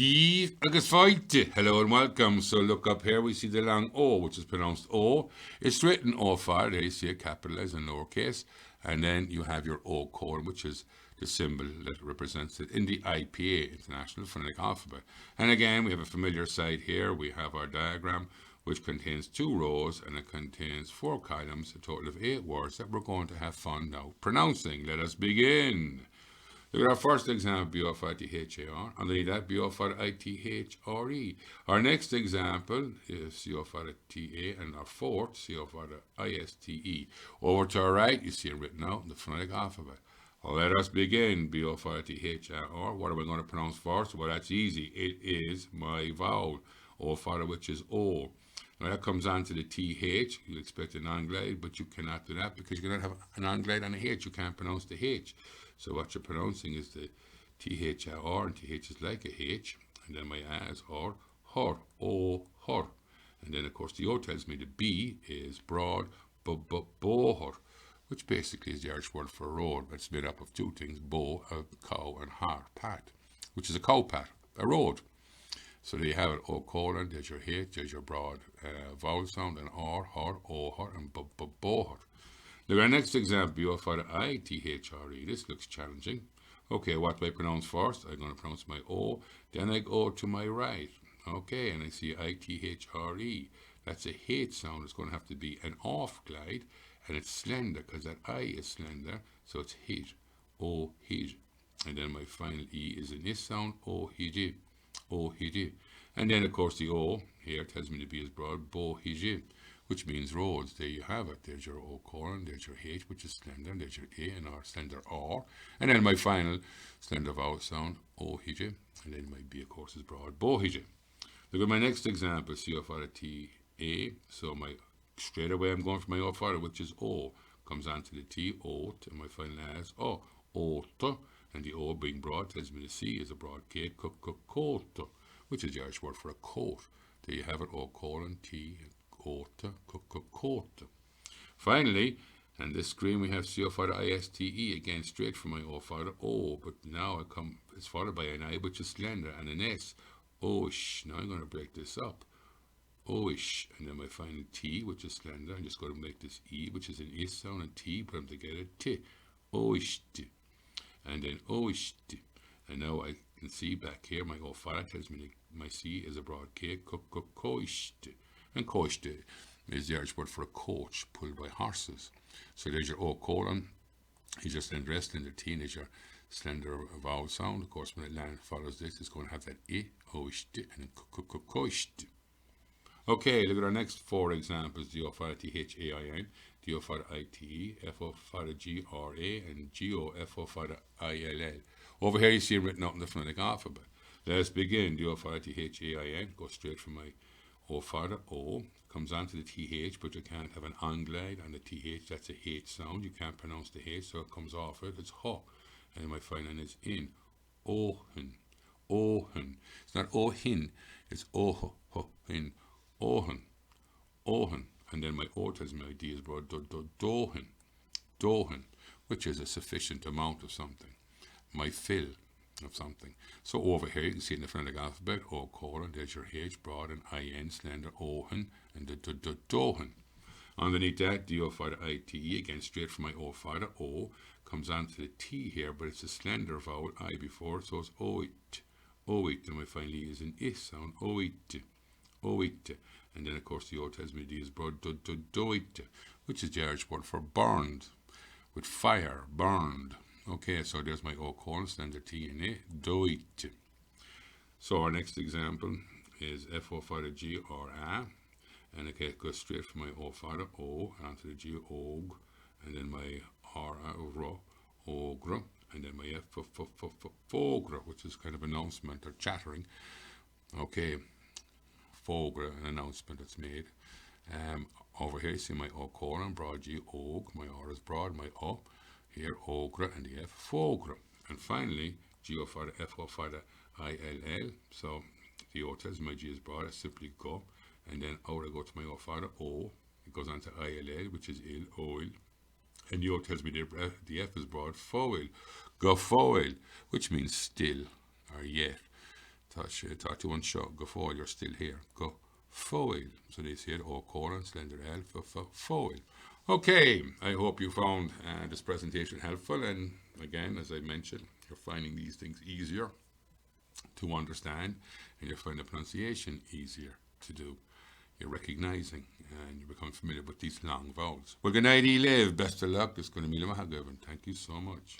Díomh agus fáilte. Hello and welcome. So look up here, we see the long O, which is pronounced O. It's written O far, there you see it capitalized and lowercase. And then you have your O colon, which is the symbol that represents it in the IPA, International Phonetic Alphabet. And again, we have a familiar side here. We have our diagram, which contains 2 rows and it contains 4 columns, a total of 8 words that we're going to have fun now pronouncing. Let us begin. Look at our first example, B-O-F-I-T-H-A-R. Underneath that, B-O-F-I-T-H-R-E. Our next example is C-O-F-I-T-A, and our fourth, C-O-F-I-S-T-E. Over to our right, you see it written out in the phonetic alphabet. Let us begin. B-O-F-I-T-H-A-R. What are we going to pronounce first? Well, that's easy. It is my vowel, O-F-I, which is O. Now that comes on to the TH. You expect an on-glide, but you cannot do that because you cannot have an on-glide and a H. You can't pronounce the H. So what you're pronouncing is the THR, and TH is like a H. And then my A is or, her, O, her. And then, of course, the O tells me the B is broad, boher, which basically is the Irish word for road. It's made up of 2 things, bo, a cow, and har, pat, which is a cow pat, a road. So there you have it, O colon, there's your H, there's your broad vowel sound, and or, her, O, her, and boher. Look at our next example, B-O-F-I-T-H-R-E. This looks challenging. Okay, what do I pronounce first? I'm going to pronounce my O, then I go to my right. Okay, and I see I-T-H-R-E. That's a H sound. It's going to have to be an off glide, and it's slender because that I is slender, so it's hit, O, hit. And then my final E is an is sound, O, hit, O, hit. And then, of course, the O here tells me to be as broad, bo, hit, which means roads. There you have it. There's your O colon, there's your H, which is slender, there's your A and R, slender R. And then my final slender vowel sound, O, hije. And then my B, of course, is broad, bo, hije. Look at my next example, C-O-F-I-T-A. So straight away I'm going for my O for it, which is O. Comes on to the T, oat, and my final A is O, oat. And the O being broad tells me the C is a broad K, coat, which is the Irish word for a coat. There you have it, O colon, T, coat. Finally, on this screen we have C-O-F-I-S-T-E, again straight from my O for the O, but now it's followed by an I, which is slender, and an S, Oish. Now I'm going to break this up, Oish, and then my final T, which is slender. I'm just going to make this E, which is an is sound, and T, put them together, T, Oisht, and then Oisht. And now I can see back here, my O for tells me my C is a broad K, koisht. And coached is the Irish word for a coach pulled by horses. So there's your O colon. He's your slender S, slender T, and there's your slender vowel sound. Of course, when it follows this, it's going to have that I, oisht, and coached. Okay, look at our next 4 examples. D-O-F-I-T-H-A-I-N, D-O-F-I-T-E, F-O-F-I-G-R-A, and G-O-F-O-F-I-L-L. Over here you see it written out in the phonetic alphabet. Let's begin. D-O-F-I-T-H-A-I-N, go straight from my O for the O, comes onto the TH, but you can't have an on-glide on the TH. That's a H sound. You can't pronounce the H, so it comes off it. It's ho. And my final is in. Ohen. Ohen. It's not ohin. It's oho. In. Ohen. Ohen. And then my O tells me my D is broad. Dohen. Dohen. Which is a sufficient amount of something. My fill of something. So over here you can see in the phonetic alphabet, O colon, there's your H, broad, and I-N, slender, Ohen, and the Dohen. Underneath that, D-O-F-I-T-E, again straight from my O for the O, comes onto the T here, but it's a slender vowel, I before, so it's O-it, O-it, and my final E is an I sound, O-it, O-it. And then of course the O tells me D is broad, do-it, which is the Irish word for burned, with fire, burned. Okay, so there's my O colon, slender T and A, do it. So our next example is F-O for the G or A, and it goes straight from my O for the O, onto the G, Og, and then my R, Ro, Ogre, and then my F for Fogre, which is kind of announcement or chattering. Okay, Fogre, an announcement that's made. Over here you see my O colon, broad G, Og, my R is broad, my O, here, Ogre, and the F, Fogre. And finally, G-O for the F-O for the I-L-L. So the O tells me my G is broad, I simply go. And then out I go to my O for the O. It goes on to I-L-L, which is ill, oil. And the O tells me the F is broad, foil. Go foil, which means still or yet. Talk to one show. Go forward. You're still here. Go forward. So they said, oh, colon, slender alpha, forward. Okay, I hope you found this presentation helpful. And again, as I mentioned, you're finding these things easier to understand, and you're finding the pronunciation easier to do. You're recognizing and you become familiar with these long vowels. Well, good night, Eliv. Best of luck. It's going to be Mahagavan. Thank you so much.